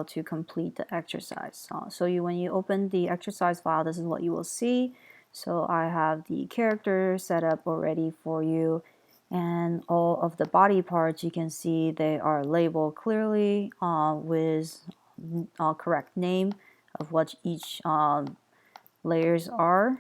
to complete the exercise. When you open the exercise file, this is what you will see. So I have the character set up already for you, and all of the body parts, you can see they are labeled clearly with correct name of what each layers are.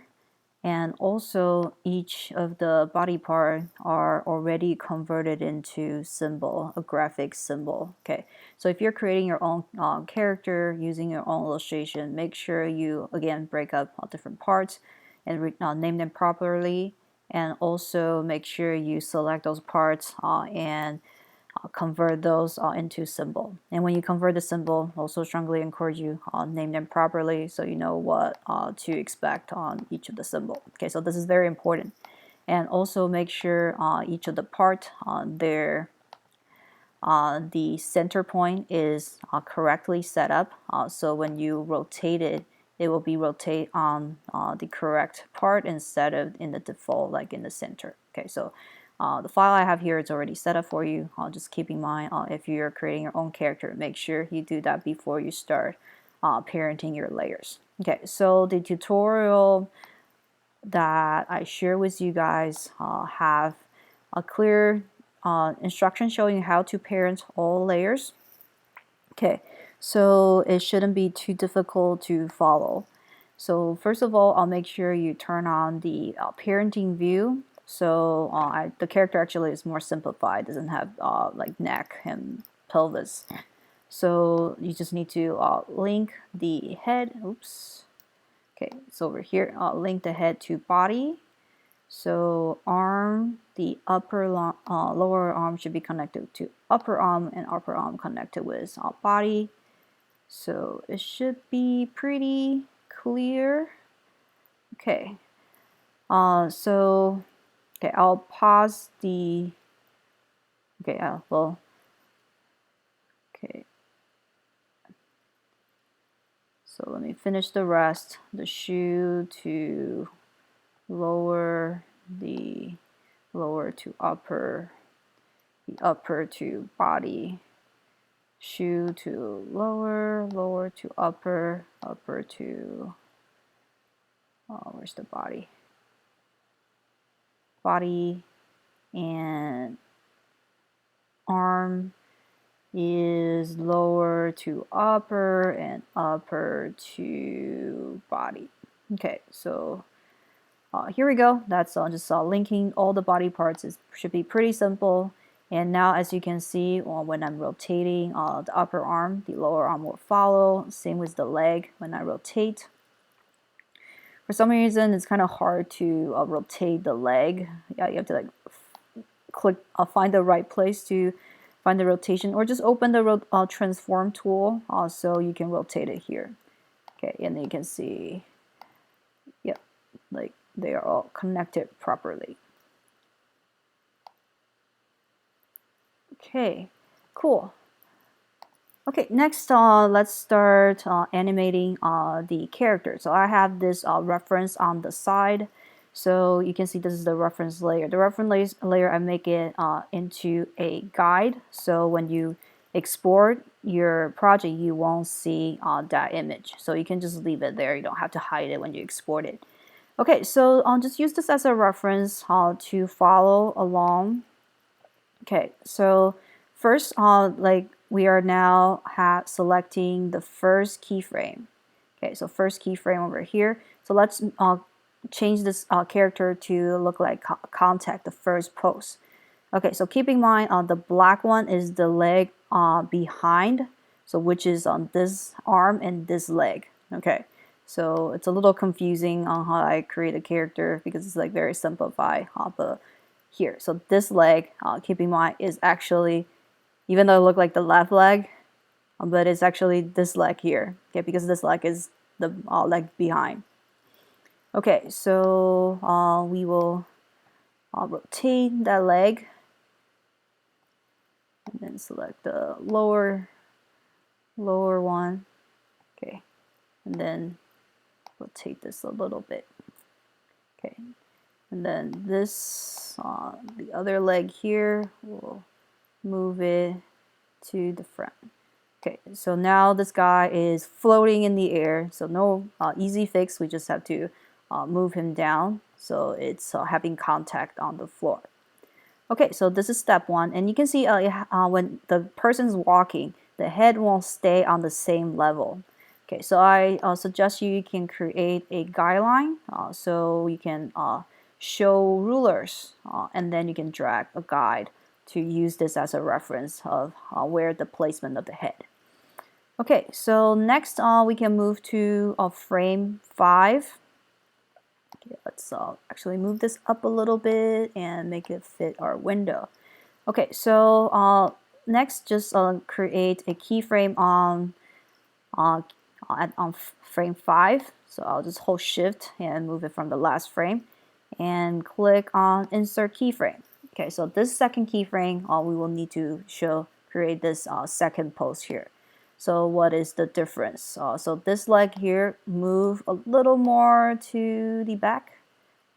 And also each of the body part are already converted into symbol, a graphic symbol. Okay, so if you're creating your own character using your own illustration, make sure you again break up different parts and name them properly, and also make sure you select those parts and convert those into symbol. And when you convert the symbol, also strongly encourage you name them properly so you know what to expect on each of the symbol. Okay, so this is very important. And also make sure each of the part there the center point is correctly set up. So when you rotate it, it will be rotate on the correct part instead of in the default, like in the center. Okay, so the file I have here is already set up for you. Just keep in mind if you're creating your own character, make sure you do that before you start parenting your layers. Okay, so the tutorial that I share with you guys have a clear instruction showing how to parent all layers. Okay, so it shouldn't be too difficult to follow. So first of all, I'll make sure you turn on the parenting view. So the character actually is more simplified, doesn't have like neck and pelvis. So you just need to link the head. Oops. Okay, so over here, link the head to body. So arm, the lower arm should be connected to upper arm, and upper arm connected with body. So it should be pretty clear. Okay. Okay, I'll pause the. Okay, well. Okay. So let me finish the rest. The shoe to lower, the lower to upper, the upper to body, shoe to lower, lower to upper, upper to, where's the body? Body, and arm is lower to upper and upper to body. Okay, so here we go. That's just linking all the body parts. Should be pretty simple. And now, as you can see, when I'm rotating the upper arm, the lower arm will follow. Same with the leg when I rotate. For some reason, it's kind of hard to rotate the leg. Yeah, you have to like click, find the right place to find the rotation, or just open the transform tool so you can rotate it here. Okay, and you can see, yep, like they are all connected properly. Okay, cool. Okay, next let's start animating the character. So I have this reference on the side. So you can see this is the reference layer. The reference layer, I make it into a guide. So when you export your project, you won't see that image. So you can just leave it there. You don't have to hide it when you export it. Okay, so I'll just use this as a reference to follow along. Okay, so first, like we are now selecting the first keyframe. Okay, so first keyframe over here. So let's change this character to look like contact, the first pose. Okay, so keep in mind the black one is the leg behind, so which is on this arm and this leg. Okay, so it's a little confusing on how I create a character because it's like very simplified. But here, so this leg, keep in mind, is actually, even though it look like the left leg, but it's actually this leg here. Okay, because this leg is the leg behind. Okay, so we will rotate that leg and then select the lower one. Okay, and then rotate this a little bit. Okay, and then this the other leg here, we'll move it to the front. Okay, so now this guy is floating in the air, so no easy fix. We just have to move him down so it's having contact on the floor. Okay, so this is step one, and you can see when the person's walking, the head won't stay on the same level. Okay, so I suggest you can create a guideline, so you can show rulers, and then you can drag a guide to use this as a reference of where the placement of the head. Okay, so next we can move to frame 5. Okay, let's actually move this up a little bit and make it fit our window. Okay, so next just create a keyframe on frame 5. So I'll just hold shift and move it from the last frame and click on insert keyframe. Okay, so this second keyframe we will need to create this second post here. So what is the difference? So this leg here, move a little more to the back.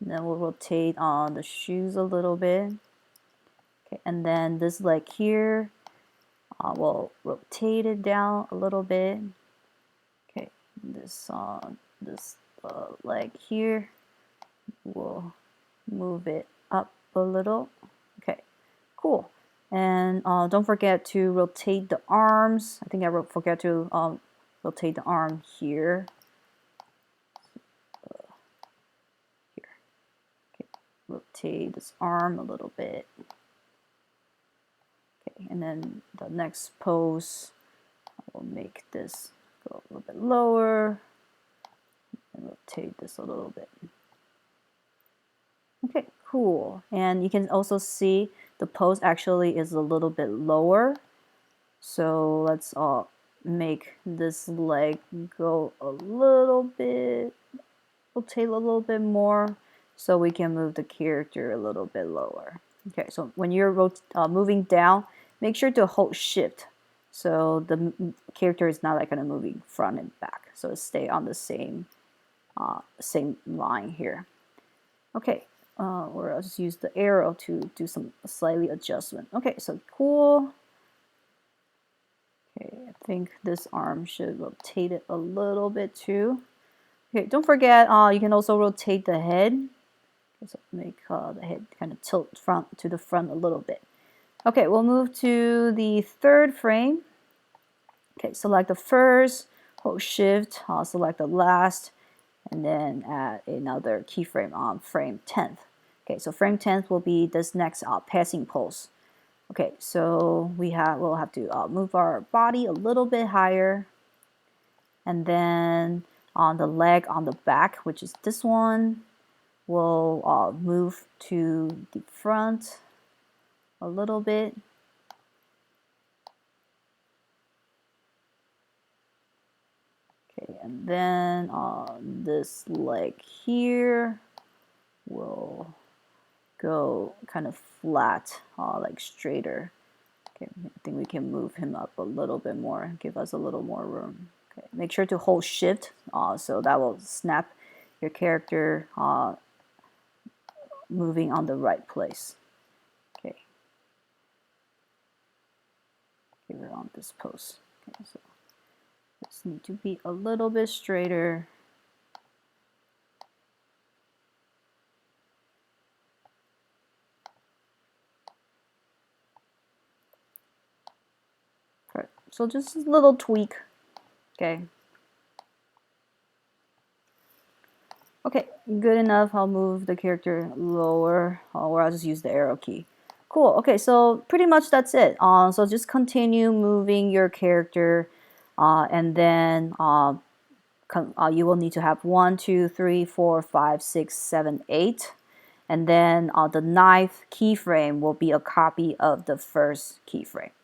And then we'll rotate on the shoes a little bit. Okay, and then this leg here, we'll rotate it down a little bit. Okay, this leg here, we'll move it up a little. Okay, cool. And don't forget to rotate the arms. I think I forgot to rotate the arm here. Here. Okay. Rotate this arm a little bit. Okay, and then the next pose, I will make this go a little bit lower and rotate this a little bit. Okay, cool. And you can also see the pose actually is a little bit lower. So let's make this leg go a little bit, rotate a little bit more so we can move the character a little bit lower. Okay, so when you're moving down, make sure to hold shift so the character is not like kind of moving front and back. So stay on the same line here. Okay, or I'll just use the arrow to do some slightly adjustment. Okay, so cool. Okay, I think this arm should rotate it a little bit too. Okay, don't forget you can also rotate the head. So make the head kind of tilt to the front a little bit. Okay, we'll move to the third frame. Okay, select the first, hold shift, select the last, and then add another keyframe on frame 10th. Okay, so frame 10th will be this next passing pose. Okay, so we'll have to move our body a little bit higher, and then on the leg on the back, which is this one, we'll move to the front a little bit. Okay, and then this leg here will go kind of flat, like straighter. Okay, I think we can move him up a little bit more, give us a little more room. Okay, make sure to hold shift, so that will snap your character moving on the right place. Okay, we're on this pose. Okay, so this need to be a little bit straighter. Right. So just a little tweak. Okay. Okay, good enough. I'll move the character lower, or I'll just use the arrow key. Cool. Okay, so pretty much that's it. So just continue moving your character, and then you will need to have 1, 2, 3, 4, 5, 6, 7, 8. And then the 9th keyframe will be a copy of the first keyframe.